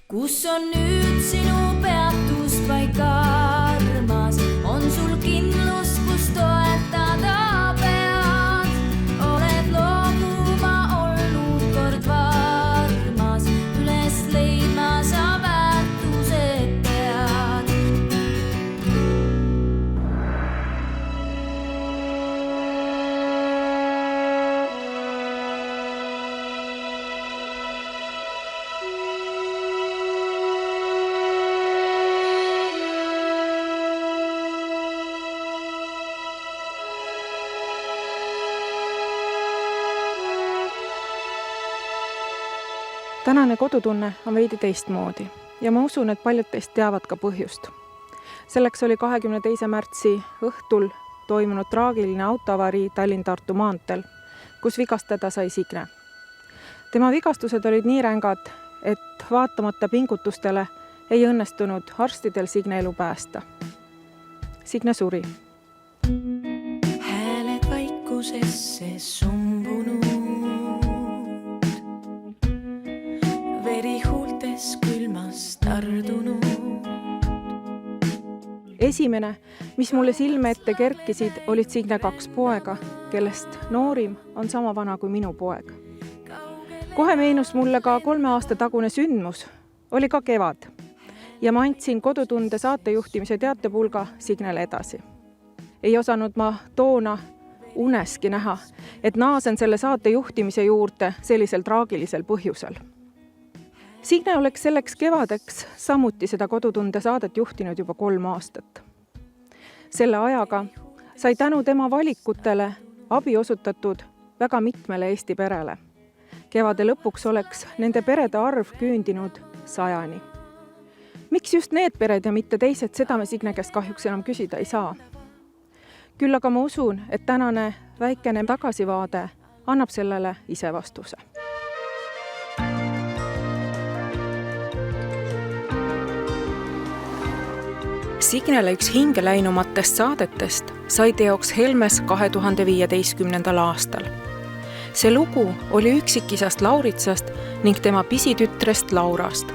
Kus on nüüd sinu peatuspaik armas? On sul kindlus, kus toetada pead? Oled loobuma olnud kord varmas, üles leidma sa väärtused pead. Tänane kodutunne on veidi teistmoodi ja ma usun, et paljud teist teavad ka põhjust. Selleks oli 22. märtsi õhtul toimunud traagiline autoavarii Tallinn-Tartu maanteel, kus vigastada sai Signe. Tema vigastused olid nii rängad, et vaatamata pingutustele ei õnnestunud arstidel Signe elu päästa. Signe suri. Hääled vaikusesse sumbunud, veri huultes külmas tardunud. Esimene, mis mulle silme ette kerkisid, olid Signe 2 poega, kellest noorim on sama vana kui minu poeg. Kohe meenus mulle ka 3 aasta tagune sündmus, oli ka kevad ja ma andsin kodutunde saatejuhtimise teatepulga Signele edasi. Ei osanud ma toona uneski näha, et naasen selle saate juhtimise juurde sellisel traagilisel põhjusel. Signe oleks selleks kevadeks samuti seda kodutunde saadet juhtinud juba 3 aastat. Selle ajaga sai tänu tema valikutele abi osutatud väga mitmele Eesti perele. Kevade lõpuks oleks nende perede arv küündinud 100-ni. Miks just need pered ja mitte teised, seda me Signe käest kahjuks enam küsida ei saa. Küll aga ma usun, et tänane väikene tagasivaade annab sellele ise vastuse. Signele üks hingeläinumatest saadetest sai teoks Helmes 2015. aastal. See lugu oli üksikisast Lauritsast ning tema pisitütrest Laurast.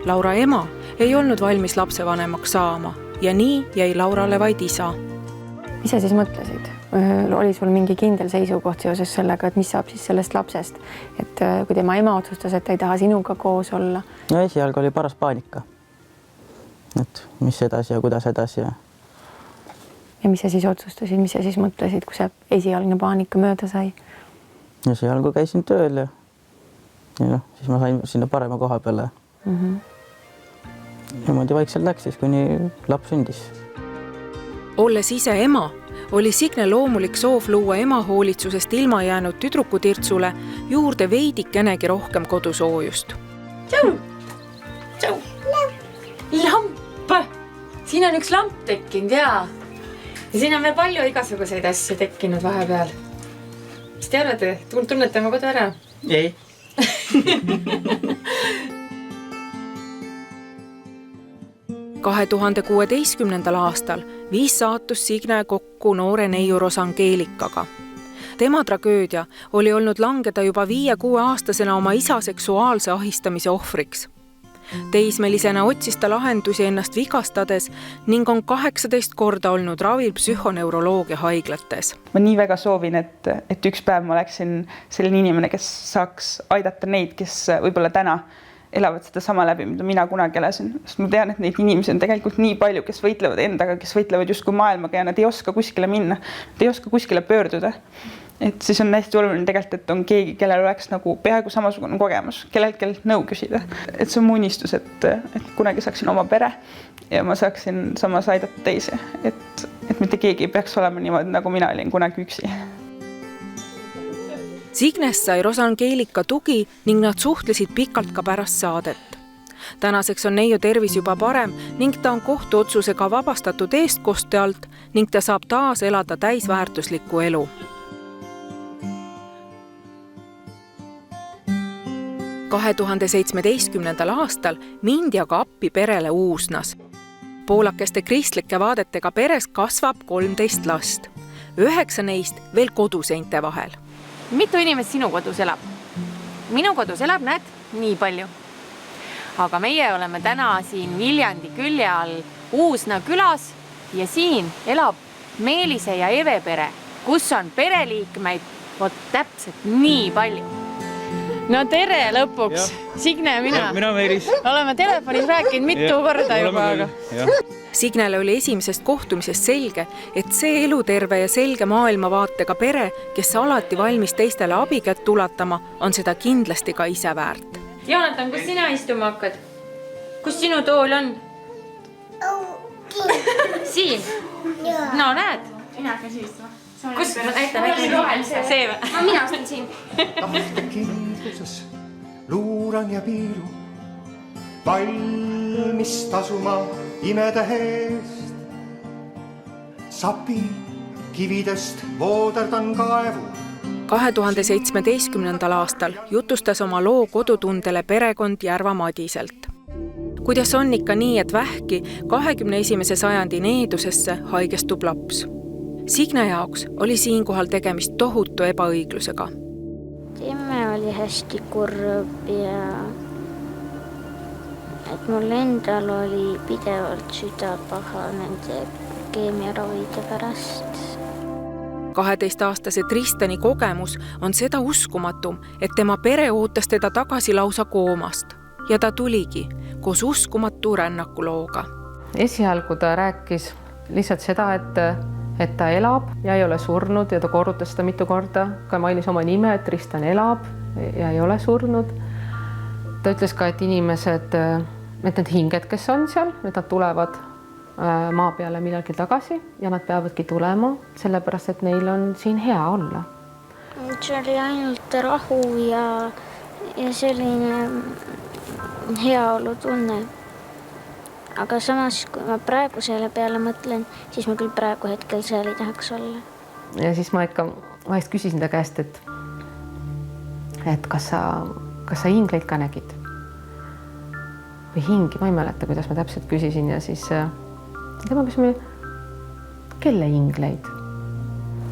Laura ema ei olnud valmis lapsevanemaks saama ja nii jäi Laurale vaid isa. Mis sa siis mõtlesid? Oli sul mingi kindel seisukoht seoses sellega, et mis saab siis sellest lapsest? Et kui tema ema otsustas, et ta ei taha sinuga koos olla? No esialgu oli paras paanika. Et mis edasi ja kuidas edasi. Ja mis sa siis otsustasid, mis sa siis mõtlesid, kui see esialgne paanika mööda sai? Esialgu käisin tööl ja siis ma sain sinna parema koha peale. Niimoodi vaikselt läks siis, kuni laps sündis. Olles ise ema, oli Signe loomulik soov luua ema hoolitsusest ilma jäänud tüdrukutirtsule juurde veidikenegi rohkem kodusoojust. Tšau! Tšau! Lamp! Siin on üks lamp tekkinud ja siin on veel palju igasuguseid asju tekkinud vahepeal. Mis te arvate? Tunnete oma kodu ära? Ei. Ka 2016. aastal viis saatus Signe kokku noore neiu Rosangeelikaga. Tema tragöödia oli olnud langeda juba 5-6 aastasena oma isa seksuaalse ahistamise ohvriks. Teismelisena otsis ta lahendusi ennast vigastades ning on 18 korda olnud ravil psühhoneuroloogia haiglates. Ma nii väga soovin, et üks päev ma oleksin selline inimene, kes saaks aidata neid, kes võib-olla täna elavad seda sama läbi, mida mina kunagi elasin. Sest ma tean, et neid inimesi on tegelikult nii palju, kes võitlevad endaga, kes võitlevad justkui maailmaga ja nad ei oska kuskile minna, nad ei oska kuskile pöörduda. Et siis on hästi oluline tegelikult, et on keegi, kellel oleks nagu peaaegu samasugune kogemus, kellel nõu küsida. Et see on mu unistus, et kunagi saaksin oma pere ja ma saaksin samas aidata teisi. Et mitte keegi ei peaks olema niimoodi, nagu mina olin kunagi üksi. Signest sai Rosangeelika tugi ning nad suhtlesid pikalt ka pärast saadet. Tänaseks on neiu tervis juba parem ning ta on kohtuotsusega vabastatud eestkoste alt ning ta saab taas elada täisväärtuslikku elu. 2017. aastal mindi aga appi perele Uusnas. Poolakeste kristlike vaadetega peres kasvab 13 last. 9 neist veel koduseinte vahel. Mitu inimest sinu kodus elab? Minu kodus elab, näed, nii palju. aga meie oleme täna siin Viljandi külje all Uusna külas ja siin elab Meelise ja Eve pere, kus on pereliikmeid täpselt nii palju. No tere lõpuks, Signe ja mina. Mina Meelis. Oleme telefonis rääkinud mitu korda juba. Signele oli esimesest kohtumisest selge, et see eluterve ja selge maailmavaatega pere, kes alati valmis teistele abikätt ulatama, on seda kindlasti ka ise väärt. Joonatan, kus sina istuma hakkad? Kus sinu tool on? Siin? No näed? Mina hakkan siin istuma. Kus? Näita. See või? No mina astun siin. Tahte kiiduses luuran ja piilu, valmis tasuma imede eest. Sapi kividest vooderdan kaevu. 2017. aastal jutustas oma loo kodutundele perekond Järva Madiselt. Kuidas on ikka nii, et vähki 21. sajandi needusesse haigestub laps? Signe jaoks oli siinkohal tegemist tohutu ebaõiglusega. Timme oli hästi kurb ja et mul endal oli pidevalt süda paha nende keemiaravide pärast. 12-aastase Tristani kogemus on seda uskumatum, et tema pere ootas teda tagasi lausa koomast. Ja ta tuligi koos uskumatu rännakulooga. Esialgu ta rääkis lihtsalt seda, et ta elab ja ei ole surnud ja ta korrutas seda mitu korda. Ka mainis oma nime, et Tristan elab ja ei ole surnud. Ta ütles ka, et inimesed, et need hinged, kes on seal, et nad tulevad maa peale millalgi tagasi ja nad peavadki tulema, sellepärast, et neil on siin hea olla. See oli ainult rahu ja selline heaolu tunne. Aga samas, kui ma praegu selle peale mõtlen, siis ma küll praegu hetkel seal ei tahaks olla. Ja siis ma ikka vahest küsisin ta käest, et kas sa hingleid ka nägid? Või hingi, ma ei mäleta, kuidas ma täpselt küsisin ja siis tema küsime, kelle hingleid?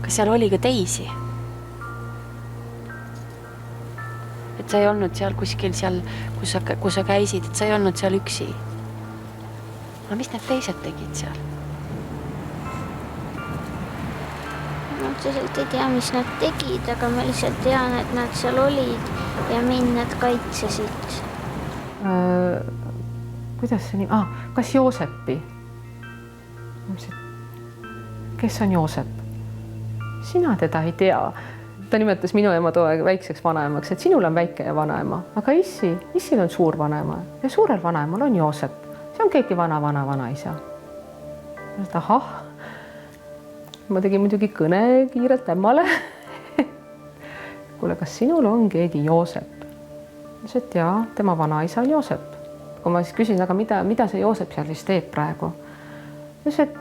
Kas seal oli ka teisi? Et sa ei olnud seal kuskil seal, kus sa käisid, et sa ei olnud seal üksi. Aga mis need teised tegid seal? Ma otseselt ei tea, mis nad tegid, aga ma lihtsalt tean, et nad seal olid ja mind nad kaitsesid. Kuidas see nii? Kas Joosepi? Kes on Joosep? Sina teda ei tea. Ta nimetas minu ema too aeg väikseks vanaemaks, et sinul on väike ja vanaema, aga issil on suur vanaema ja suurel vanaemal on Joosep. See on keegi vana-isa. Ahah, ma tegin muidugi kõne kiirelt ämmale. Kuule, kas sinul on keegi Joosep? Et jaa, tema vanaisa on Joosep. Kui ma siis küsin, aga mida see Joosep seal siis teeb praegu? Et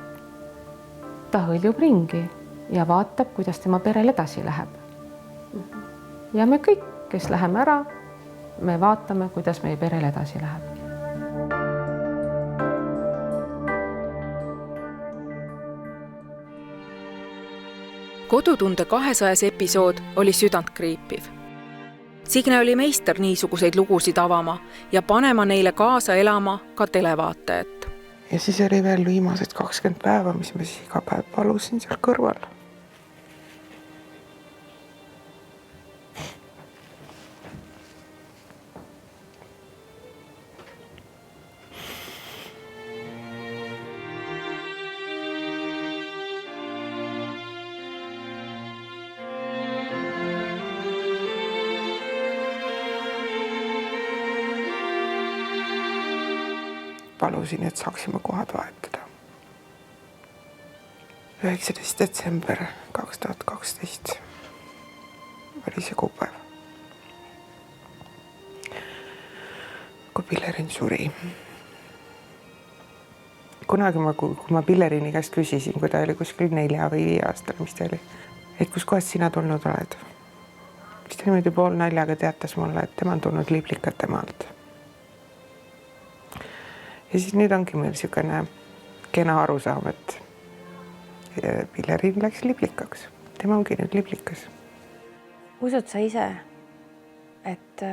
ta hõljub ringi ja vaatab, kuidas tema perel edasi läheb. Ja me kõik, kes läheme ära, me vaatame, kuidas meie perel edasi läheb. Kodutunde 200 episood oli südantkriipiv. Signe oli meister niisuguseid lugusid avama ja panema neile kaasa elama ka televaatajat. Ja siis oli veel viimased 20 päeva, mis ma siis iga päev palusin seal kõrval. Palusin, et saaksime kohad vahetada. 19. detsember 2012 oli see kuupäev, kui Pillerin suri. Kunagi kui ma Pillerini käest küsisin, kui ta oli kuskil 4 või 5 aastal, mis ta oli, et kus kohast sina tulnud oled. Siis ta niimoodi pool naljaga teatas mulle, et tema on tulnud Liblikate maalt. Ja siis nüüd ongi meil niisugune kena arusaam, et Pillerin läks Liblikaks. Tema ongi nüüd Liblikas. Usud sa ise, et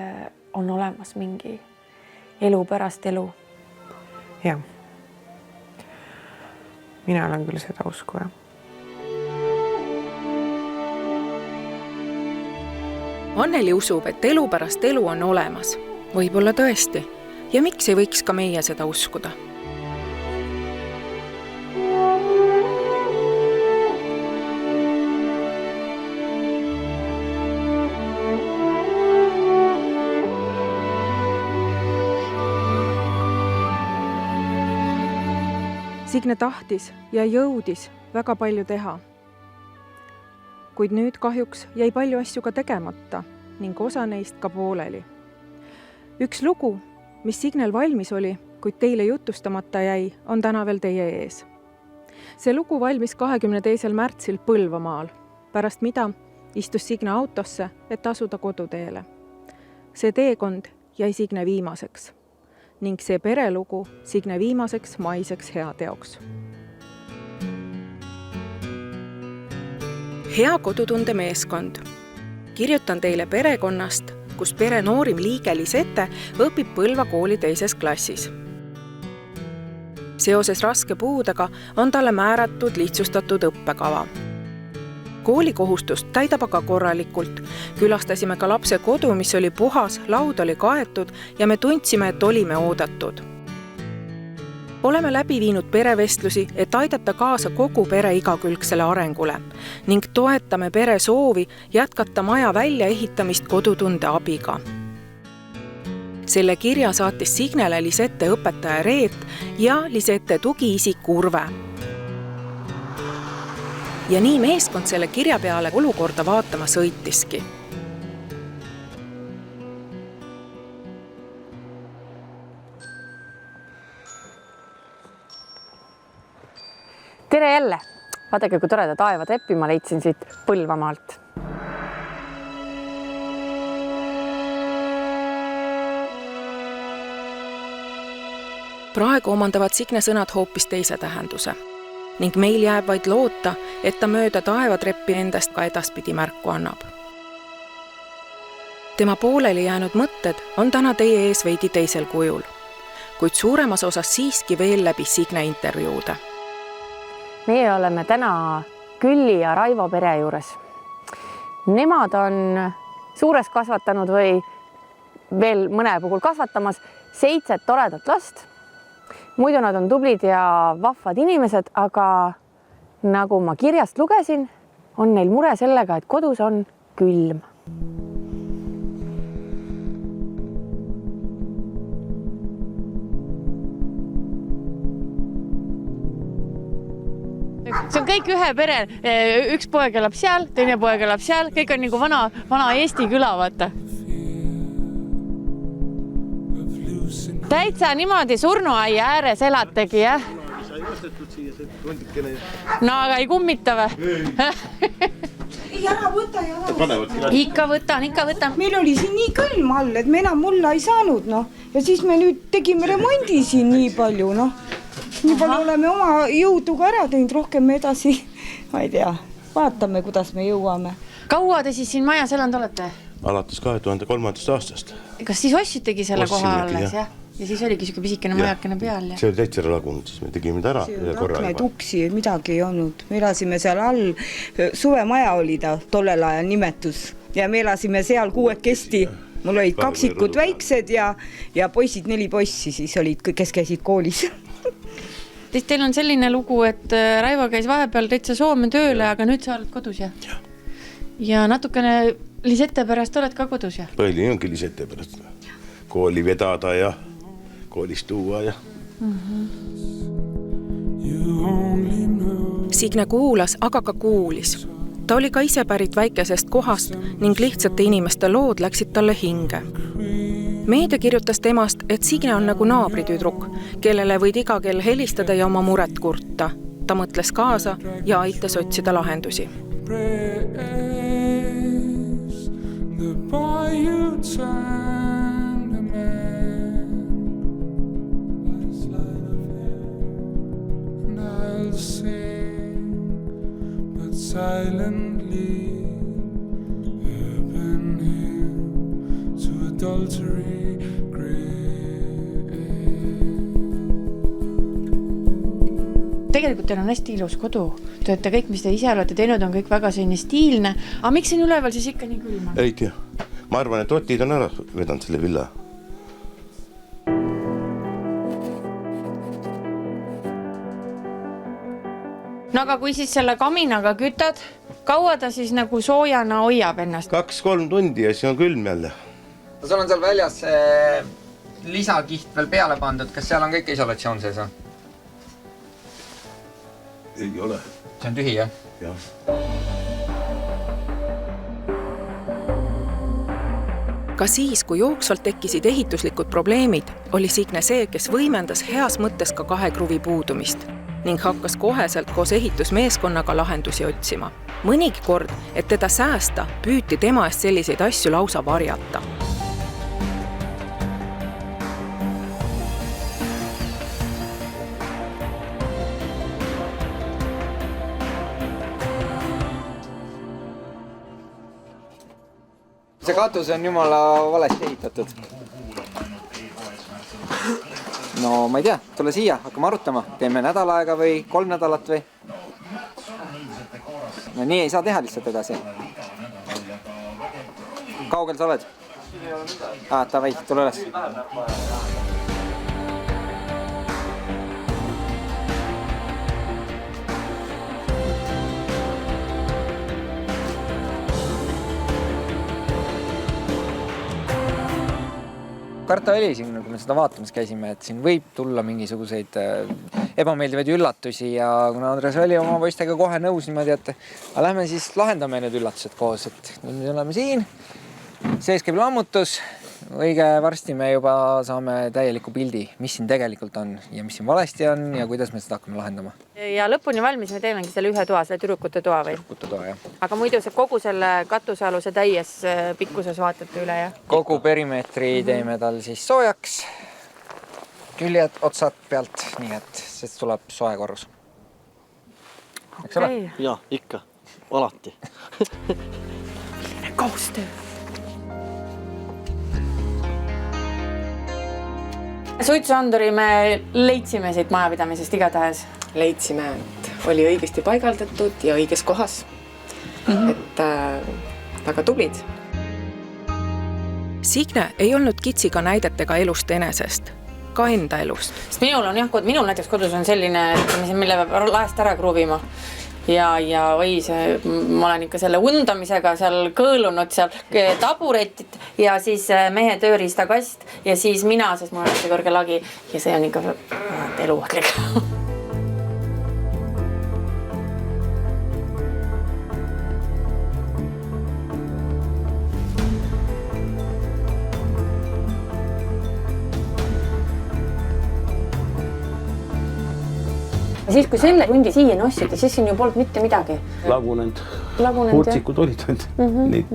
on olemas mingi elu pärast elu. Jah. Mina olen küll seda usku, jah. Anneli usub, et elu pärast elu on olemas. Võib-olla tõesti. Ja miks ei võiks ka meie seda uskuda? Signe tahtis ja jõudis väga palju teha. Kuid nüüd kahjuks jäi palju asju ka tegemata ning osa neist ka pooleli. Üks lugu, mis Signel valmis oli, kuid teile jutustamata jäi, on täna veel teie ees. See lugu valmis 22. märtsil Põlvamaal, pärast mida istus Signe autosse, et asuda koduteele. See teekond jäi Signe viimaseks ning see perelugu Signe viimaseks maiseks heateoks. Hea kodutunde meeskond. Kirjutan teile perekonnast, kus pere noorim liige Lisette õpib Põlva kooli 2. klassis. Seoses raske puudega on talle määratud lihtsustatud õppekava. Koolikohustust täidab aga korralikult. Külastasime ka lapse kodu, mis oli puhas, laud oli kaetud ja me tundsime, et olime oodatud. Oleme läbi viinud perevestlusi, et aidata kaasa kogu pere igakülgsele arengule ning toetame pere soovi jätkata maja väljaehitamist kodutunde abiga. Selle kirja saatis Signele Lisette õpetaja Reet ja Lisette tugiisik Urve. Ja nii meeskond selle kirja peale olukorda vaatama sõitiski. Tere jälle! Vaadake, kui toreda taevatreppi ma leidsin siit Põlvamaalt. Praegu omandavad Signe sõnad hoopis teise tähenduse ning meil jääb vaid loota, et ta mööda taevatreppi endast ka edaspidi märku annab. Tema pooleli jäänud mõtted on täna teie ees veidi teisel kujul, kuid suuremas osas siiski veel läbi Signe intervjuude. Meie oleme täna Külli ja Raivo pere juures. Nemad on suures kasvatanud või veel mõne puhul kasvatamas 7 toredat last. Muidu nad on tublid ja vahvad inimesed, aga nagu ma kirjast lugesin, on neil mure sellega, et kodus on külm. See on kõik ühe pere. Üks poeg elab seal, teine poeg elab seal. Kõik on nagu vana Eesti küla, vaata. Täitsa niimoodi surnuaia ääres elategi, jah? No, aga ei kummita või? Ei, ära võta ja ära. Ikka võtan. Meil oli siin nii külm all, et me enam mulla ei saanud, noh. Ja siis me nüüd tegime remondi siin nii palju, noh. Nii palju oleme oma jõuduga ära teinud, rohkem me edasi, ma ei tea, vaatame, kuidas me jõuame. Kaua te siis siin majas elanud olete? Alates 2003. aastast. Kas siis ostsitegi selle koha alles, jah? Ja siis oligi siuke pisikene majakene peal. See oli täitsa lagunud, siis me tegime ta ära ja korra juba. Uksi, midagi ei olnud. Me elasime seal all, suvemaja oli ta tollel ajal nimetus ja me elasime seal 6 Mul olid kaksikud väiksed ja poisid 4 poissi siis olid, kes käisid koolis. Teil on selline lugu, et Raivo käis vahepeal täitsa Soome tööle, aga nüüd sa oled kodus, jah? Ja natukene Lisette pärast oled ka kodus, jah? Põhiline ongi Lisette pärast. Kooli vedada ja koolist tuua ja... Signe kuulas, aga ka kuulis. Ta oli ka ise pärit väikesest kohast ning lihtsate inimeste lood läksid talle hinge. Meedia kirjutas temast, et Signe on nagu naabritüdruk, kellele võid iga kell helistada ja oma muret kurta. Ta mõtles kaasa ja aitas otsida lahendusi. Silently urban hymn to adultery grave. tegelikult teil on hästi ilus kodu. Te olete kõik, mis te ise olete teinud, on kõik väga selline stiilne. Aga miks siin üleval siis ikka nii külm on? Ei tea. Ma arvan, et otid on ära vedanud selle villa. No aga kui siis selle kaminaga kütad, kaua ta siis nagu soojana hoiab ennast? 2-3 tundi ja siis on külm jälle. Sul on seal väljas lisakiht veel peale pandud. Kas seal on kõik isolatsioon sees? Ei ole. See on tühi, jah? Jah. Ka siis, kui jooksvalt tekkisid ehituslikud probleemid, oli Signe see, kes võimendas heas mõttes ka 2 kruvi puudumist ning hakkas koheselt koos ehitusmeeskonnaga lahendusi otsima. Mõnigi kord, et teda säästa, püüti tema eest selliseid asju lausa varjata. See katus on jumala valesti ehitatud. No ma ei tea, tule siia, hakkame arutama. Teeme nädal aega või 3 nädalat või? No nii ei saa teha lihtsalt edasi. Kaugel sa oled? Tavai, tule üles. Karta oli siin, kui me seda vaatamas käisime, et siin võib tulla mingisuguseid ebameeldivaid üllatusi ja kuna Andres oli oma poistega kohe nõus niimoodi, et lähme siis lahendame need üllatused koos, et nüüd me oleme siin, sees käib lammutus, õige varsti me juba saame täieliku pildi, mis siin tegelikult on ja mis siin valesti on ja kuidas me seda hakkame lahendama. Ja lõpuni valmis me teemegi selle ühe toa, selle tüdrukute toa või? Tüdrukute toa, jah. Aga muidu see kogu selle katusealuse täies pikkuses vaatate üle, jah? Kogu perimeetri teeme tal siis soojaks, küljed, otsad pealt, nii et see tuleb soe korrus. Eks ole? Ja, ikka. Alati. Koostöö. Suitsuanduri me leidsime siit majapidamisest igatahes. Leidsime, et oli õigesti paigaldatud ja õiges kohas. Et väga tublid. Signe ei olnud kitsiga näidetega elust enesest, ka enda elust. Sest minul on jah, minul näiteks kodus on selline, mille peab laest ära kruvima. Ja oi, ma olen ikka selle undamisega seal kõõlunud seal taburetit ja siis mehe tööriistakast ja siis mina, sest mul on see kõrge lagi ja see on ikka eluohtlik. Ja siis, kui selle hundi siia nossite, siis siin ju polnud mitte midagi. Lagunenud hurtsikud olid neid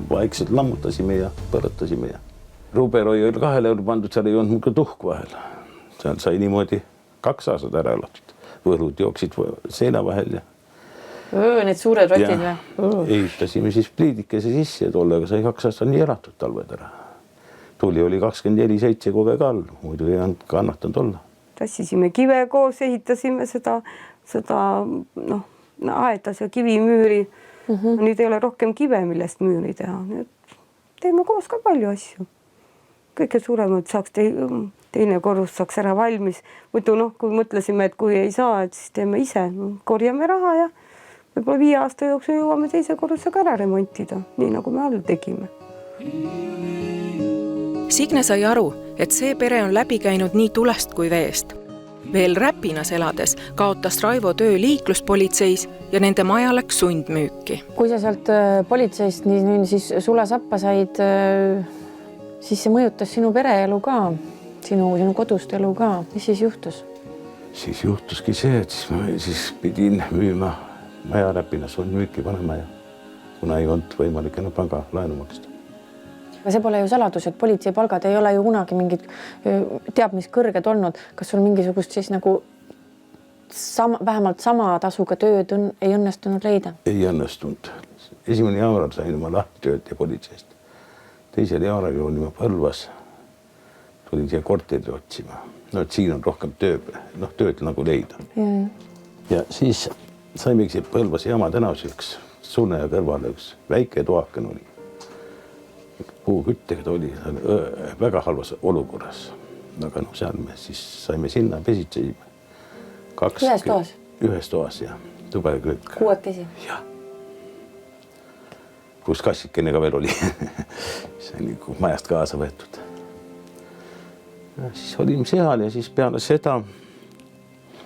vaikselt lammutasime ja põratasime. Ruberoi oli 2 euro pandud, seal ei olnud mul ka tuhk vahel. Seal sai niimoodi 2 aastat ära elatud. Võrud jooksid seina vahel ja... Need suured rotid või? Ehitasime siis pliidikese sisse ja tollega sai 2 aastat nii elatud talved ära. Tuli oli 24/7 kogu aeg all, muidu ei olnud kannatanud olla. Tassisime kive koos, ehitasime seda aedas ja kivimüüri. Nüüd ei ole rohkem kive, millest müüri teha. Nüüd teeme koos ka palju asju. Kõige suuremad saaks teine korrus saaks ära valmis. Muidu kui mõtlesime, et kui ei saa, et siis teeme ise. Korjame raha ja võib-olla 5 aasta jooksul jõuame teise korrusega ära remontida, nii nagu me all tegime. Signe sai aru, et see pere on läbi käinud nii tulest kui veest. Veel Räpinas elades kaotas Raivo töö liikluspolitseis ja nende maja läks sundmüüki. Kui sa sealt politseist siis sulasappa said, siis see mõjutas sinu pereelu ka, sinu kodust elu ka. Mis siis juhtus? Siis juhtuski see, et siis pidin müüma maja Räpinas sundmüüki panema ja kuna ei olnud võimalik enam panga laenu maksta. Aga see pole ju saladus, et politsei palgad ei ole ju kunagi mingid teab mis kõrged olnud. Kas sul mingisugust siis vähemalt sama tasuga tööd ei õnnestunud leida? Ei õnnestunud. 1. jaanuar sain oma lahtitööd ja politseist. 2. jaanuaril olin ma Põlvas. Tulin siia korteri otsima. No, et siin on rohkem tööd nagu leida. Ja siis saimegi Põlvas Jaama tänavas üks Sunne ja kõrvale üks väike toaken oli. Puuküttega ta oli väga halvas olukorras. Aga seal me siis saime sinna, pesitsesime. Ühes toas? Ühes toas, jah. Tuba ja kõik. Kuuekesi? Jah. Kus kassikene ka veel oli. See on nagu majast kaasa võetud. Ja siis olime seal ja siis peale seda,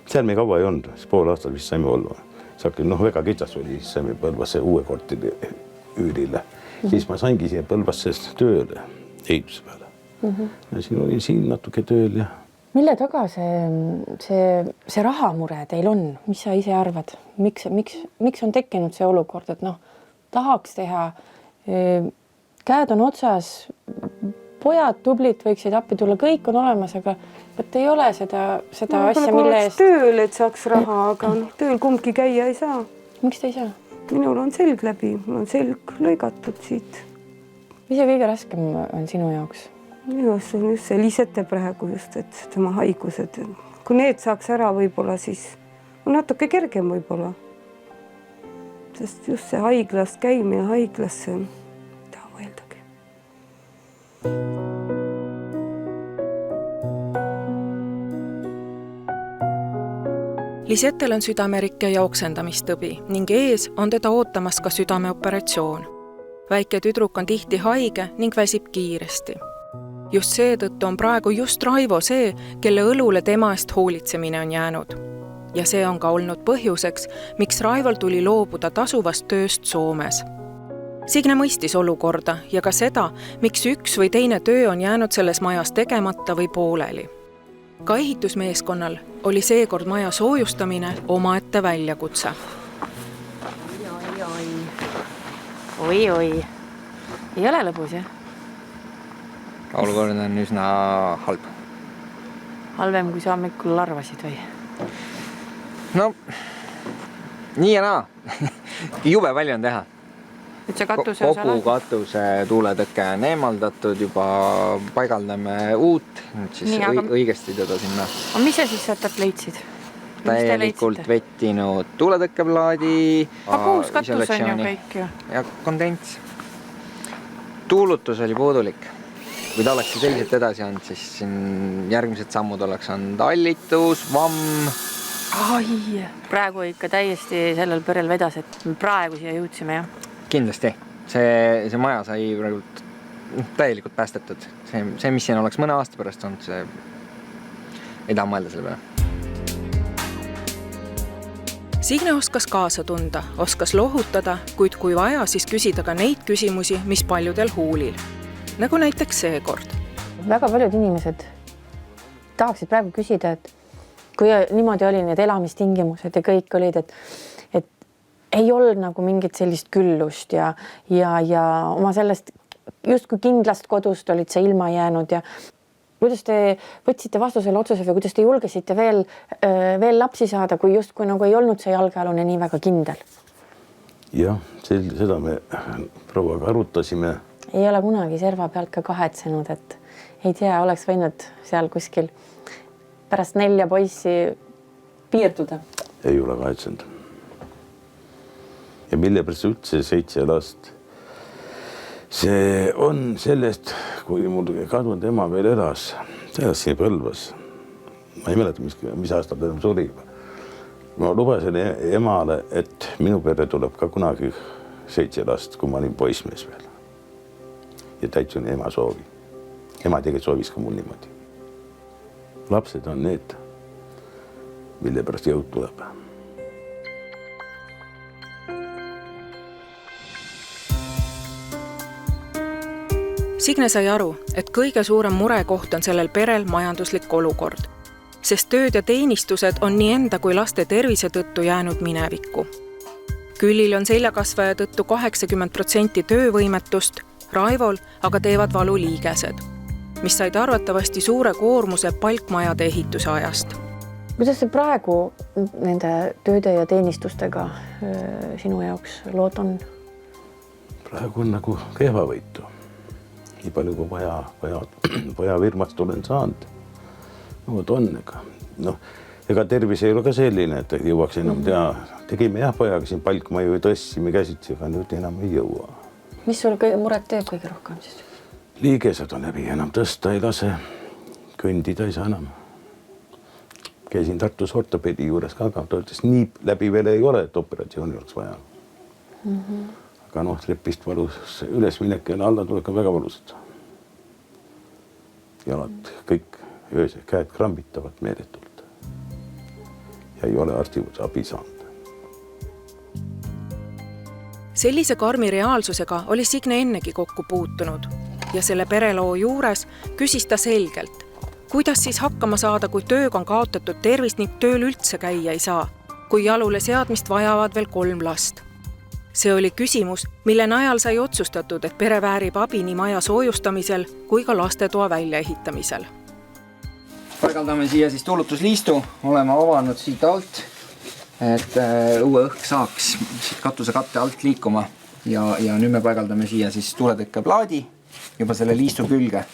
seal me kaua ei olnud, siis pool aastat vist saime olla. Väga kitsas oli, siis saime Põlvasse uue korteri üürile. Siis ma saingi siia Põlvasse tööle ehituse peale. Ja siin olin siin natuke tööl ja... Mille taga see rahamure teil on? Mis sa ise arvad? Miks on tekkinud see olukord, et tahaks teha, käed on otsas, pojad tublid võiksid appi tulla, kõik on olemas, aga ei ole seda asja, mille eest... Tööl, et saaks raha, aga tööl kumbki käia ei saa. Miks te ei saa? Minul on selg läbi, mul on selg lõigatud siit. Mis see kõige raskem on sinu jaoks? Minu jaoks on just see Lisette praegu just, et tema haigused. Kui need saaks ära võib-olla, siis on natuke kergem võib-olla. Sest just see haiglast käimine haiglasse on, taha mõeldagi. Lisettel on südamerike ja oksendamistõbi ning ees on teda ootamas ka südameoperatsioon. Väike tüdruk on tihti haige ning väsib kiiresti. Just seetõttu on praegu just Raivo see, kelle õlule tema eest hoolitsemine on jäänud. Ja see on ka olnud põhjuseks, miks Raivol tuli loobuda tasuvast tööst Soomes. Signe mõistis olukorda ja ka seda, miks üks või teine töö on jäänud selles majas tegemata või pooleli. Ka ehitusmeeskonnal oli seekord maja soojustamine omaette väljakutse. Oi. Ei ole lõbus, jah? Olukord on üsna halb. Halvem, kui sa hommikul arvasid või? No, nii ja naa. Jube palju on teha. Et see katuse osa kogu katuse tuuletõkke on eemaldatud, juba paigaldame uut, nüüd siis õigesti teda sinna. Aga mis sa siis sealt leidsid? Täielikult vettinud tuuletõkkeplaadi. Aga uus katus on ju kõik ju. Ja kondents. Tuulutus oli puudulik. Kui ta oleks selliselt edasi olnud, siis järgmised sammud oleks olnud allitus, vamm. Ai, praegu ikka täiesti sellel pörjel vedas, et praegu siia jõudsime, jah? Kindlasti. See maja sai praegu täielikult päästetud. See, mis siin oleks mõne aasta pärast olnud, see ei taha mõelda selle peale. Signe oskas kaasa tunda, oskas lohutada, kuid kui vaja, siis küsida ka neid küsimusi, mis paljudel huulil. Nagu näiteks seekord. Väga paljud inimesed tahaksid praegu küsida, et kui niimoodi oli need elamistingimused ja kõik olid, et ei olnud nagu mingit sellist küllust ja oma sellest justkui kindlast kodust olid see ilma jäänud ja kuidas te võtsite vastusele otsuse või kuidas te julgesite veel lapsi saada, kui justkui nagu ei olnud see jalgealune nii väga kindel? Jah, seda me prouaga arutasime. Ei ole kunagi serva pealt ka kahetsenud, et ei tea, oleks võinud seal kuskil pärast 4 poissi piirduda. Ei ole kahetsenud. Ja mille pärast üldse 7 last? See on sellest, kui mul kadunud ema veel elas, sellest siin Põlvas. Ma ei mäleta, mis aasta ta suri. Ma lubasin emale, et minu pere tuleb ka kunagi 7 last, kui ma olin poissmees veel. Ja täitsun ema soovi. Ema tegelikult soovis ka mul niimoodi. Lapsed on need, mille pärast jõud tuleb. Signe sai aru, et kõige suurem murekoht on sellel perel majanduslik olukord, sest tööd ja teenistused on nii enda kui laste tervise tõttu jäänud minevikku. Küllil on seljakasvaja tõttu 80% töövõimetust, Raivol aga teevad valu liigesed, mis said arvatavasti suure koormuse palkmajade ehituse ajast. Kuidas see praegu nende tööde ja teenistustega sinu jaoks lood on? Praegu on nagu kehvavõitu. Nii palju kui vaja firmast olen saanud. No, on ega. ega tervis ei ole ka selline, et jõuaks enam teha. Tegime jah pojaga siin palkmaju ja tõstsime käsitsi, aga nüüd enam ei jõua. Mis sul muret teeb kõige rohkem siis? Liigesed on läbi, enam tõsta ei lase, kõndida ei saa enam. Käisin Tartus ortopeedi juures ka, aga ta ütles, nii läbi veel ei ole, et operatsiooni oleks vaja. Aga noh, trepist valus ülesminek ja alla tuleb ka väga valusad. Jalad kõik ööse, käed krambitavad meeletult. Ja ei ole arsti abi saanud. Sellise karmi reaalsusega oli Signe ennegi kokku puutunud ja selle pereloo juures küsis ta selgelt, kuidas siis hakkama saada, kui töög on kaotatud tervist ning tööl üldse käia ei saa, kui jalule seadmist vajavad veel 3 last. See oli küsimus, mille najal sai otsustatud, et pere väärib abi nii maja soojustamisel kui ka lastetoa väljaehitamisel. Paigaldame siia siis tuulutusliistu, oleme avanud siit alt, et uue õhk saaks siit katuse katte alt liikuma ja nüüd me paigaldame siia siis tuuletõkkeplaadi juba selle liistu külge.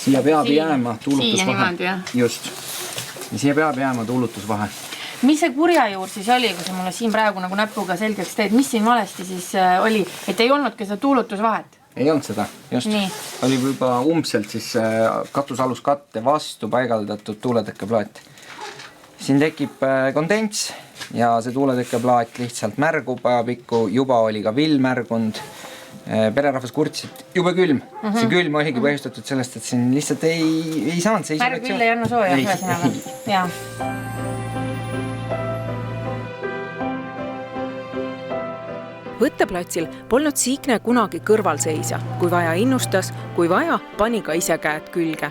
Siia peab jääma tuulutusvahe. Just. Ja siia peab jääma tuulutusvahe. Mis see kurjajuur siis oli, kui sa mulle siin praegu nagu näpuga selgeks teed, mis siin valesti siis oli, et ei olnudki seda tuulutusvahet? Ei olnud seda, just. Nii. Oli juba umbselt siis katusaluskatte vastu paigaldatud tuuletõkkeplaat. Siin tekib kondents ja see tuuletõkkeplaat lihtsalt märgub ajapikku, juba oli ka vill märgunud. Pererahvas kurtsis, et jube külm. See külm oligi põhjustatud sellest, et siin lihtsalt ei saanud see isolatsioon. Märg vill ei anna sooja, ühesõnaga. Jaa. Võtteplatsil polnud Signe kunagi kõrvalseisja. Kui vaja innustas, kui vaja, pani ka ise käed külge.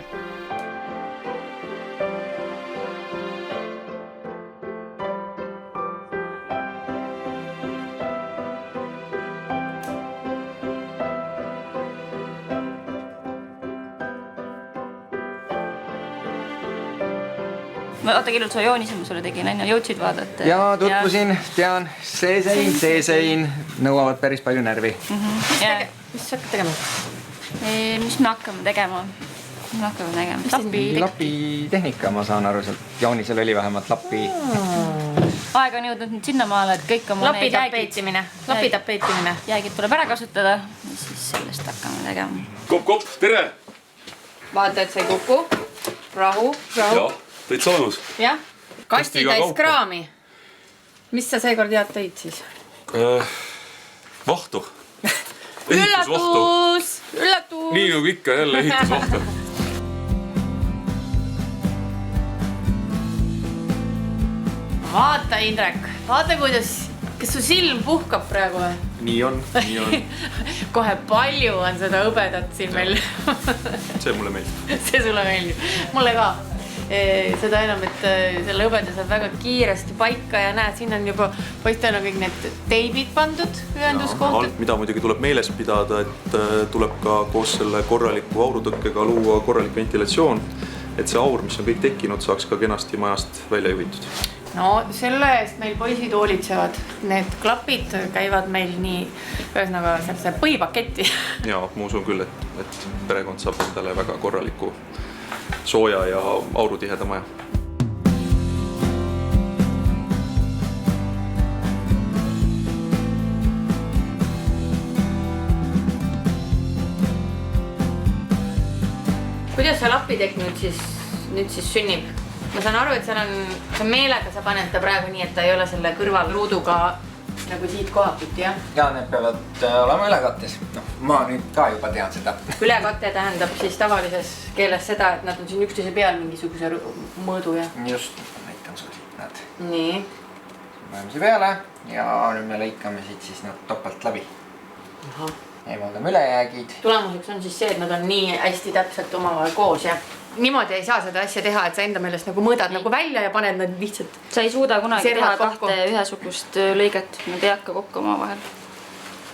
Oota, kellelt sa joonise, ma sulle tegin, enne jõudsid vaadata? Jaa, tutvusin, tean, see sein nõuavad päris palju närvi. Mis sa hakkad tegema? Mis me hakkame tegema? Lapitehnika, ma saan aru, sealt joonisel oli vähemalt lapi. Aeg on jõudnud nüüd sinnamaale, et kõik oma lapitapeetimine. Jäägid tuleb ära kasutada ja siis sellest hakkame tegema. Kopp, tere! Vaata, et sa ei kuku. Rahu. Tõid saanus? Jah, kasti täis kraami. Mis sa seekord head tõid siis? Vahtu. Üllatus! Nii nagu ikka jälle ehitusvahtu. Vaata, Indrek, vaata kuidas, kas su silm puhkab praegu või? Nii on. Kohe palju on seda õbedat siin meil. See mulle meeldib. See sulle meeldib. Mulle ka. Seda enam, et selle õbeda saab väga kiiresti paika ja näed, siin on juba poistele kõik need teibid pandud ühenduskohtud. Mida muidugi tuleb meeles pidada, et tuleb ka koos selle korraliku aurutõkkega luua korralik ventilatsioon, et see aur, mis on kõik tekkinud, saaks ka kenasti majast välja juhitud. No selle eest meil poisid hoolitsevad. Need klapid käivad meil nii ühesõnaga sellise põhipaketti. Ja, ma usun küll, et perekond saab endale väga korraliku sooja ja aurutiheda maja. Kuidas see lapitekk nüüd siis sünnib? Ma saan aru, et seal on meelega, sa paned ta praegu nii, et ta ei ole selle kõrvalruuduga nagu siit kohatud, jah? Ja need peavad olema ülekattes. Ma nüüd ka juba tean seda. Ülekatte tähendab siis tavalises keeles seda, et nad on siin üksteise peal mingisuguse mõõdu, jah? Just, näitan sul siit nad. Nii. Paneme siia peale ja nüüd me lõikame siit siis nad topelt läbi. Eemaldame ülejäägid. Tulemuseks on siis see, et nad on nii hästi täpselt omavahel koos, jah? Niimoodi ei saa seda asja teha, et sa enda meelest nagu mõõdad nagu välja ja paned nad lihtsalt. Sa ei suuda kunagi teha kahte ühesugust lõiget, nad ei hakka kokku oma vahel.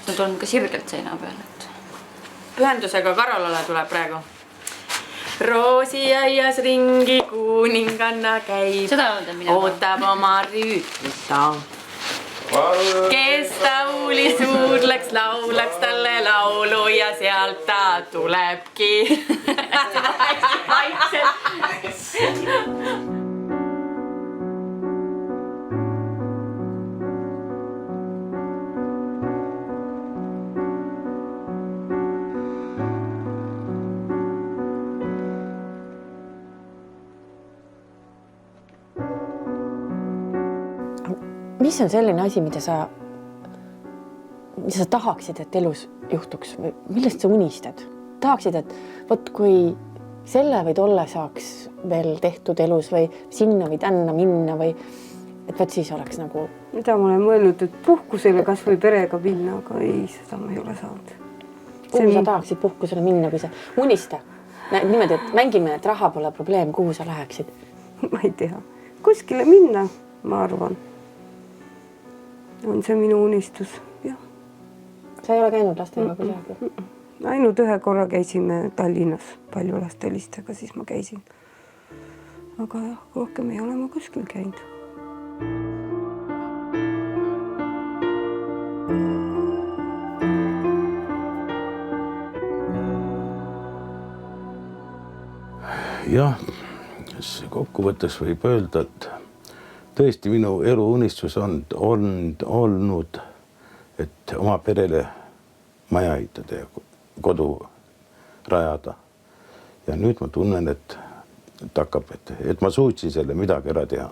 Nad on ka sirgelt seina peal. Pühendusega Karolale tuleb praegu. Roosiaias ringi kuninganna käib. Seda öelda midagi. Ootab oma rüütlita. Kes tauli suudleks, laulaks talle laulu ja sealt ta tulebki. Seda hästi vaikselt. mis on selline asi, mida sa tahaksid, et elus juhtuks või millest sa unistad? Tahaksid, et võt, kui selle või tolle saaks veel tehtud elus või sinna või tänna minna või et võt siis oleks nagu... Mida ma olen mõelnud, et puhkusele kas või perega minna, aga ei, seda ma ei ole saanud. Kuhu sa tahaksid puhkusele minna, kui sa unista? Niimoodi, et mängime, et raha pole probleem, kuhu sa läheksid? Ma ei tea. Kuskile minna, ma arvan. On see minu unistus, jah. Sa ei ole käinud lastega kusagil? Ainult ühe korra käisime Tallinnas palju lastelistega, siis ma käisin. Aga jah, rohkem ei ole ma kuskil käinud. Jah, kokkuvõttes võib öelda, et tõesti minu eluunistus on olnud, et oma perele maja ehitada ja kodu rajada. Ja nüüd ma tunnen, et ma suutsin selle midagi ära teha.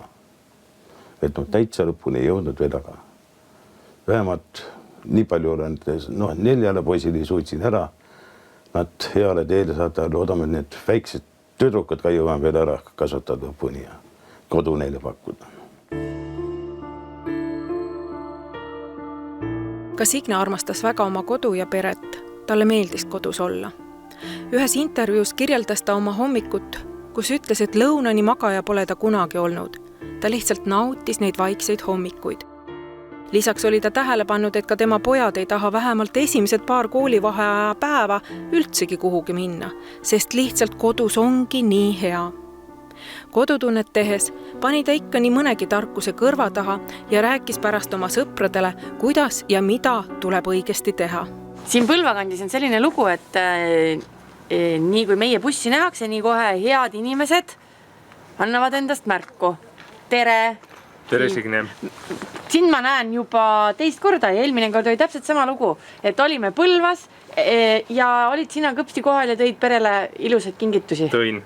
Et ma täitsa lõpuni ei jõudnud veel, aga vähemalt nii palju olen, 4 poisili suutsin ära nad heale teele saada, loodame need väiksed tüdrukud ka jõuan veel ära kasvatada lõpuni ja kodu neile pakkuda. Ka Signe armastas väga oma kodu ja peret. Talle meeldis kodus olla. Ühes intervjuus kirjeldas ta oma hommikut, kus ütles, et lõunani magaja pole ta kunagi olnud. Ta lihtsalt nautis neid vaikseid hommikuid. Lisaks oli ta tähele pannud, et ka tema pojad ei taha vähemalt esimesed paar koolivaheaja päeva üldsegi kuhugi minna, sest lihtsalt kodus ongi nii hea. Kodutunnet tehes pani ta ikka nii mõnegi tarkuse kõrva taha ja rääkis pärast oma sõpradele, kuidas ja mida tuleb õigesti teha. Siin Põlvakandis on selline lugu, et nii kui meie bussi nähakse, nii kohe head inimesed annavad endast märku. Tere! Tere, Signe! Siin ma näen juba teist korda ja eelmine kord oli täpselt sama lugu, et olime Põlvas ja olid sina kõpsti kohal ja tõid perele ilusad kingitusi. Tõin.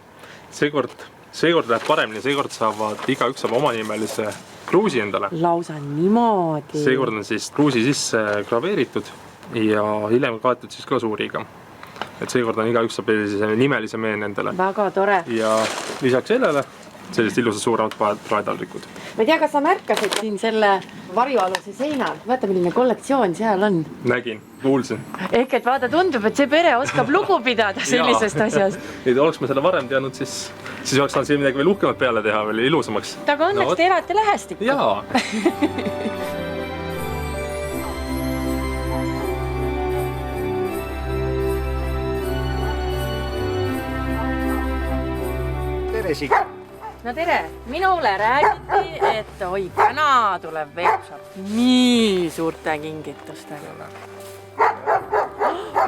Seekord läheb paremini, seekord saavad igaüks oma nimelise kruusi endale. Lausa niimoodi. Seekord on siis kruusi sisse graveeritud ja hiljem kaetud siis glasuuriga. Et seekord on igaüks saab nimelise meen endale. Väga tore. Ja lisaks sellele sellised ilusad suuremad praedaldrikud. Ma ei tea, kas sa märkasid siin selle varjualuse seinal. Vaata, milline kollektsioon seal on. Nägin, kuulsin. Ehk et vaata, tundub, et see pere oskab lugu pidada sellisest asjast. Oleks me selle varem teadnud, siis oleks saanud siin midagi veel uhkemat peale teha, veel ilusamaks. Aga õnneks te elate lähestikku. Jaa. Tere, Signe! No tere, minule räägiti, et oi, täna tuleb Veepsap nii suurte kingitustega.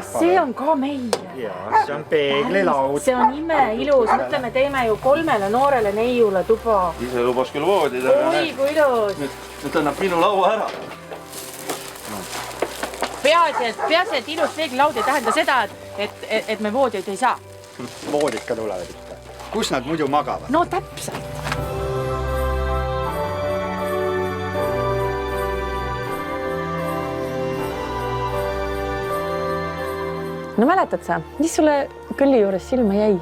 See on ka meie. Jaa, see on peeglilaud. See on ime ilus. Mõtleme, teeme ju 3 noorele neiule tuba. Ise lubas küll voodida. Oi, kui ilus. Nüüd annab minu laua ära. Peaasi, et ilus peeglilaud ei tähenda seda, et me voodid ei saa. Voodid ka tulevad ikka. Kus nad muidu magavad? No täpselt. No mäletad sa, mis sulle külli juures silma jäi?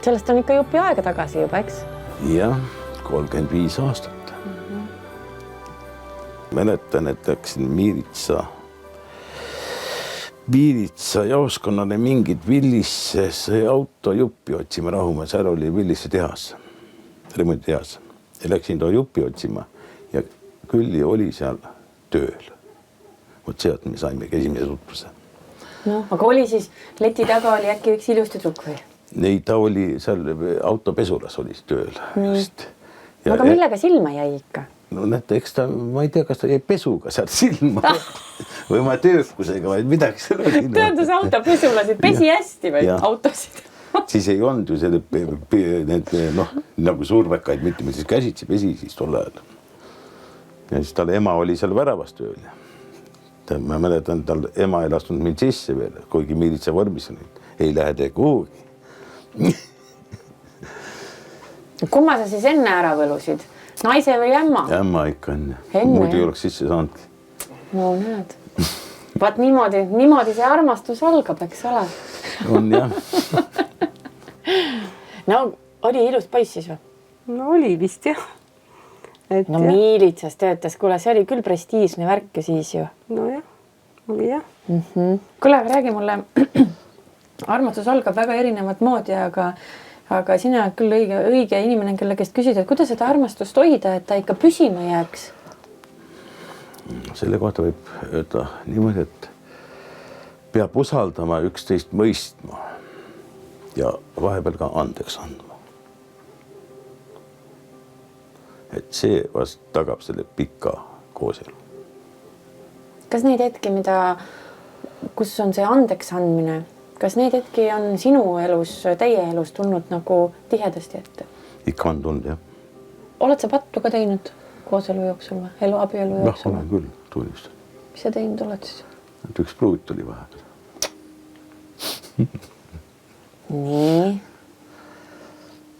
Sellest on ikka jupi aega tagasi juba, eks? Jah, 35 aastat. Mäletan, et läksin Miiritsa jaoskonnale mingid Villisse autojuppi otsima Rahumäe, seal oli Villisse tehas, remonditehas. Ja läksin too juppi otsima ja külli oli seal tööl. Vot sealt me saime esimese tutvuse. No, aga oli siis leti taga oli äkki üks ilus tüdruk või? Ei, ta oli seal autopesulas oli tööl. Aga millega silma jäi ikka? No näete, eks ta, ma ei tea, kas ta jäi pesuga sealt silma või ma töökusega, vaid midagi seal oli. Teadus autopesulasid pesi hästi või autosid? Siis ei olnud ju need nagu suurvekaid, mitte me siis käsitsi pesi siis tol ajal. Ja siis tal ema oli seal väravas tööl. Ma mäletan, tal ema ei lastunud mind sisse veel, kuigi Miiritsa vormis on, ei lähe tee kuhugi. Kumma sa siis enne ära võlusid? Naise või ämma? Ämma ikka on. Enne, Muidu ei jah. oleks sisse saanud. No näed. Vaat niimoodi see armastus algab, eks ole. On jah. No oli ilus poiss siis või? No oli vist jah. No miilitsas töötas, kuule, see oli küll prestiižne värk ju siis ju. No jah, oli jah. Kuule, räägi mulle, armastus algab väga erinevat moodi, aga sina oled küll õige inimene, kelle käest küsida, et kuidas seda armastust hoida, et ta ikka püsima jääks? Selle kohta võib öelda niimoodi, et peab usaldama üksteist mõistma ja vahepeal ka andeks andma. Et see vast tagab selle pika kooselu. Kas neid hetki, kus on see andeks andmine, kas neid hetki on sinu elus, teie elus tulnud nagu tihedasti ette? Ikka on tulnud, jah. Oled sa pattu ka teinud kooselu jooksul või? Abielu jooksul? Olen küll, tunnistan. Mis sa teinud oled siis? Et üks pruut tuli vahepeal. Nii.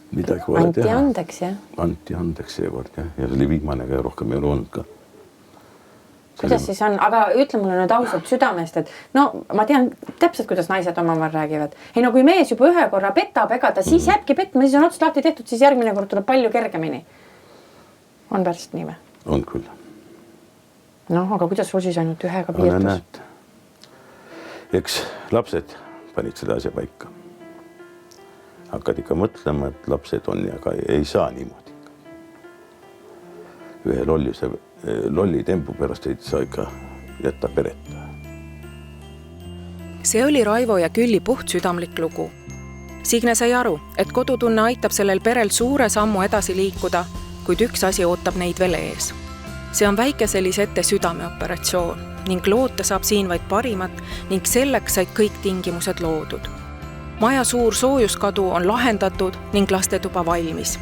Midagi vaja teha. Anti andeks, jah? Anti andeks seekord, jah. Ja see oli viimane ka, rohkem ei ole olnud ka. Kuidas siis on? Aga ütle mulle nüüd ausalt südamest, et no ma tean täpselt, kuidas naised omavahel räägivad. Ei no kui mees juba ühe korra petab, ega ta siis jääbki petma, siis on otsast lahti tehtud, siis järgmine kord tuleb palju kergemini. On pärast nii või? On küll. Noh, aga kuidas sul siis ainult ühega piirtus? Eks lapsed panid selle asja paika. Hakkad ikka mõtlema, et lapsed on ja ka ei saa niimoodi. Ühe lolli tempu pärast ei saa ikka jätta pereta. See oli Raivo ja Külli puhtsüdamlik lugu. Signe sai aru, et kodutunne aitab sellel perel suure sammu edasi liikuda, kuid üks asi ootab neid veel ees. See on väikese Lisette südameoperatsioon ning loota saab siin vaid parimat ning selleks said kõik tingimused loodud. Maja suur soojuskadu on lahendatud ning lastetuba valmis.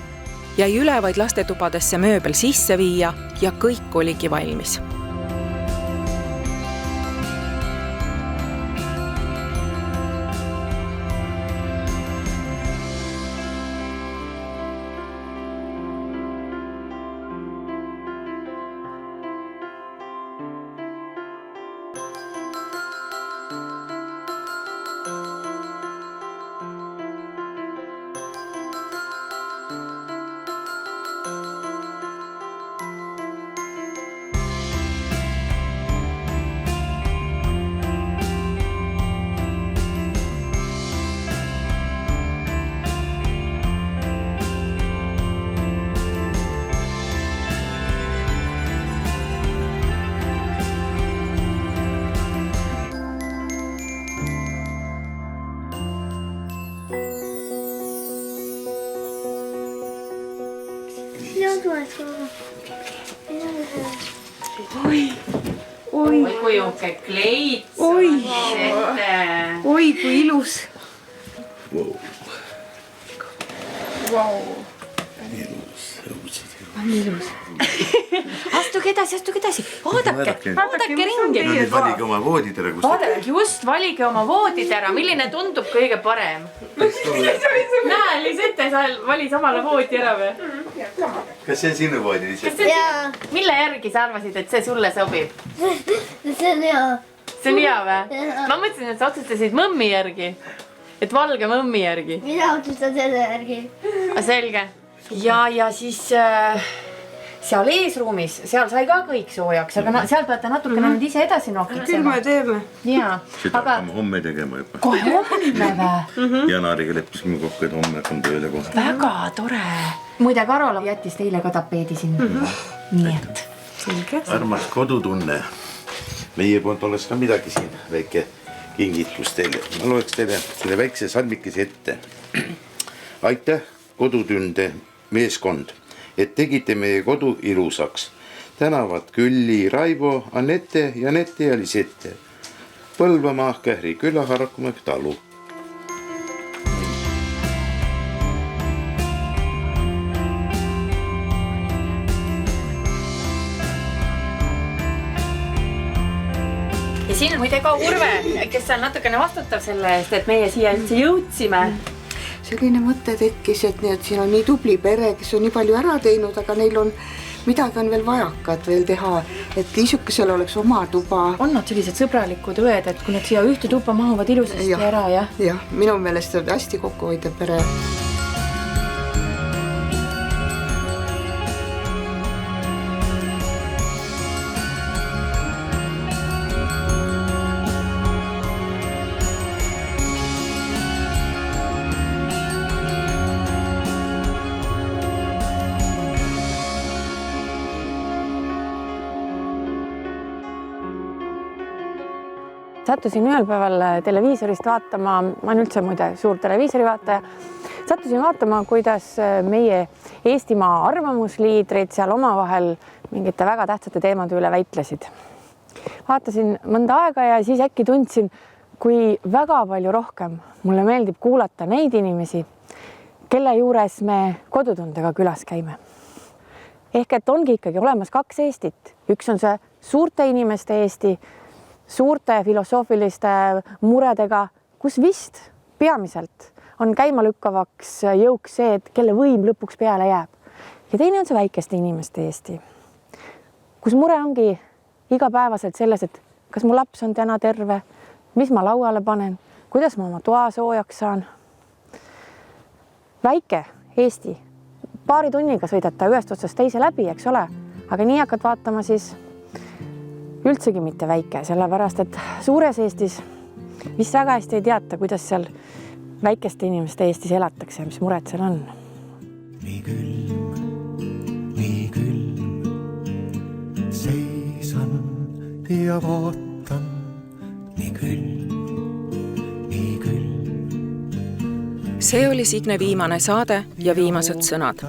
Jäi üle vaid lastetubadesse mööbel sisse viia ja kõik oligi valmis. Oi, kui juhke kleits. Oi, kui ilus. Wow. On ilus. Astuge edasi. Vaadake ringi. Valige oma voodid ära. Just, valige oma voodid ära. Milline tundub kõige parem? Näe, Lisette, sa vali samale voodi ära või? Kas see sinu voodi? Mille järgi sa arvasid, et see sulle sobib? See on hea. See on hea või? Ma mõtlesin, et sa otsustasid mõmmi järgi. Et valge mõmmi järgi. Mina otsustan selle järgi. Selge. Ja siis seal eesruumis, seal sai ka kõik soojaks, aga seal peate natukene nüüd ise edasi nokitsema. Küll me teeme. Jaa. Seda hakkame homme tegema juba. Kohe homme või? Janaariga leppisime kokku, et homme hakkame tööle kohe. Väga tore. Muide, Karola jättis teile ka tapeedi siin. Nii et. Selge. Armas kodutunne. Meie poolt oleks ka midagi siin, väike kingitus teile. Ma loeks teile selle väikse salmikese ette. Aitäh kodutunde meeskond, et tegite meie kodu ilusaks. Tänavad Külli, Raivo, Annette, Janette ja Lisette. Põlvamaa, Kähri küla, Harkumäe talu. Ja siin on muide ka Urve, kes on natukene vastutav selle eest, et meie siia üldse jõudsime. selline mõte tekkis, et siin on nii tubli pere, kes on nii palju ära teinud, aga neil on midagi on veel vajakat veel teha, et niisugusel oleks oma tuba. On nad sellised sõbralikud õed, et kui nad siia ühte tuppa mahuvad ilusasti ära, jah? Jah, minu meelest on hästi kokkuhoidev pere. Sattusin ühel päeval televiisorist vaatama, ma olen üldse muide suur televiisori vaataja, sattusin vaatama, kuidas meie Eestimaa arvamusliidrid seal omavahel mingite väga tähtsate teemade üle väitlesid. Vaatasin mõnda aega ja siis äkki tundsin, kui väga palju rohkem mulle meeldib kuulata neid inimesi, kelle juures me kodutundega külas käime. Ehk et ongi ikkagi olemas kaks Eestit. Üks on see suurte inimeste Eesti, suurte filosoofiliste muredega, kus vist peamiselt on käimalükkavaks jõuks see, et kelle võim lõpuks peale jääb. Ja teine on see väikeste inimeste Eesti, kus mure ongi igapäevaselt selles, et kas mu laps on täna terve, mis ma lauale panen, kuidas ma oma toa soojaks saan. Väike Eesti, paari tunniga sõidata ühest otsast teise läbi, eks ole, aga nii hakkad vaatama siis üldsegi mitte väike, sellepärast, et suures Eestis vist väga hästi ei teata, kuidas seal väikeste inimeste Eestis elatakse ja mis mured seal on. Nii külm, seisan ja vaatan, nii külm. See oli Signe viimane saade ja viimased sõnad.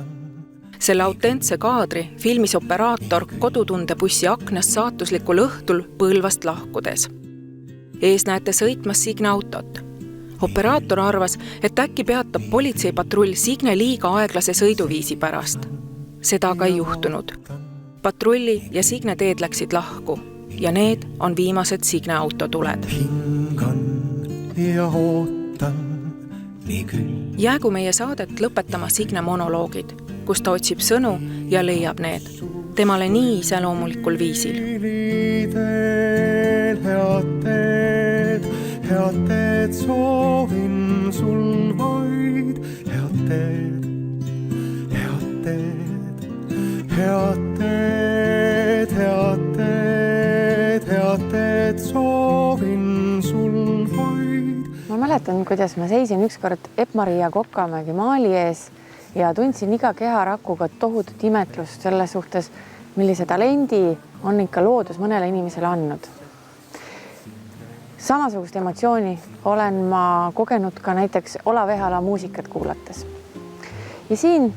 Selle autentse kaadri filmis operaator kodutundebussi aknast saatuslikul õhtul Põlvast lahkudes. Ees näete sõitmas Signe autot. Operaator arvas, et äkki peatab politseipatrull Signe liiga aeglase sõiduviisi pärast. Seda aga ei juhtunud. Patrulli ja Signe teed läksid lahku ja need on viimased Signe autotuled. Hingan ja ootan, nii küll. Jäägu meie saadet lõpetama Signe monoloogid, kus ta otsib sõnu ja leiab need temale nii iseloomulikul viisil. Head teed soovin sul vaid, head teed soovin sul vaid. Ma mäletan, kuidas ma seisin ükskord Epp-Maria Kokamägi maali ees ja tundsin iga keharakuga tohutut imetlust selle suhtes, millise talendi on ikka loodus mõnele inimesele andnud. Samasugust emotsiooni olen ma kogenud ka näiteks Olav Ehala muusikat kuulates. Ja siin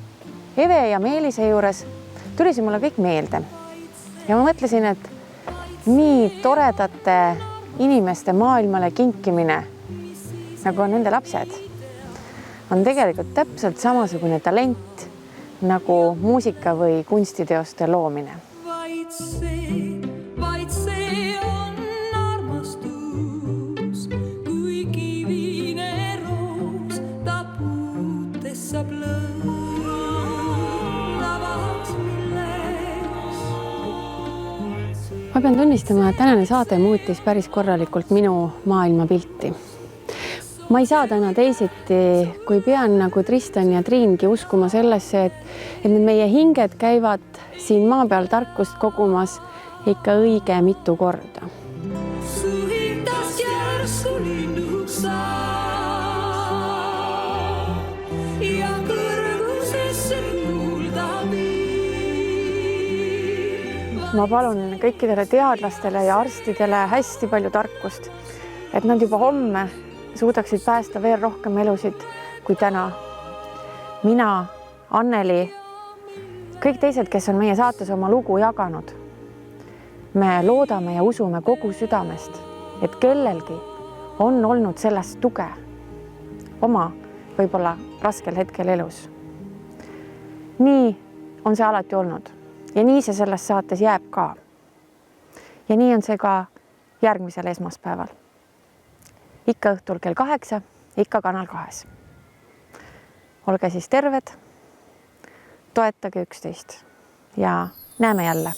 Eve ja Meelise juures tuli see mulle kõik meelde. Ja ma mõtlesin, et nii toredate inimeste maailmale kinkimine, nagu on nende lapsed, on tegelikult täpselt samasugune talent nagu muusika või kunstiteoste loomine. Vaid see on armastus, kui kivine roos ta puutes saab lõõnavaks milleks. Ma pean tunnistama, et tänane saade muutis päris korralikult minu maailmapilti. Ma ei saa täna teisiti, kui pean nagu Tristan ja Triingi uskuma sellesse, et meie hinged käivad siin maa peal tarkust kogumas ikka õige mitu korda. Su hindas järsku linnuks saab ja kõrgusesse kuulda viib. Ma palun kõikidele teadlastele ja arstidele hästi palju tarkust, et nad juba homme suudaksid päästa veel rohkem elusid kui täna. Mina, Anneli, kõik teised, kes on meie saates oma lugu jaganud. Me loodame ja usume kogu südamest, et kellelgi on olnud sellest tuge oma võib-olla raskel hetkel elus. Nii on see alati olnud ja nii see selles saates jääb ka. Ja nii on see ka järgmisel esmaspäeval. Ikka õhtul kell 8, ikka Kanal 2. olge siis terved, toetage üksteist ja näeme jälle.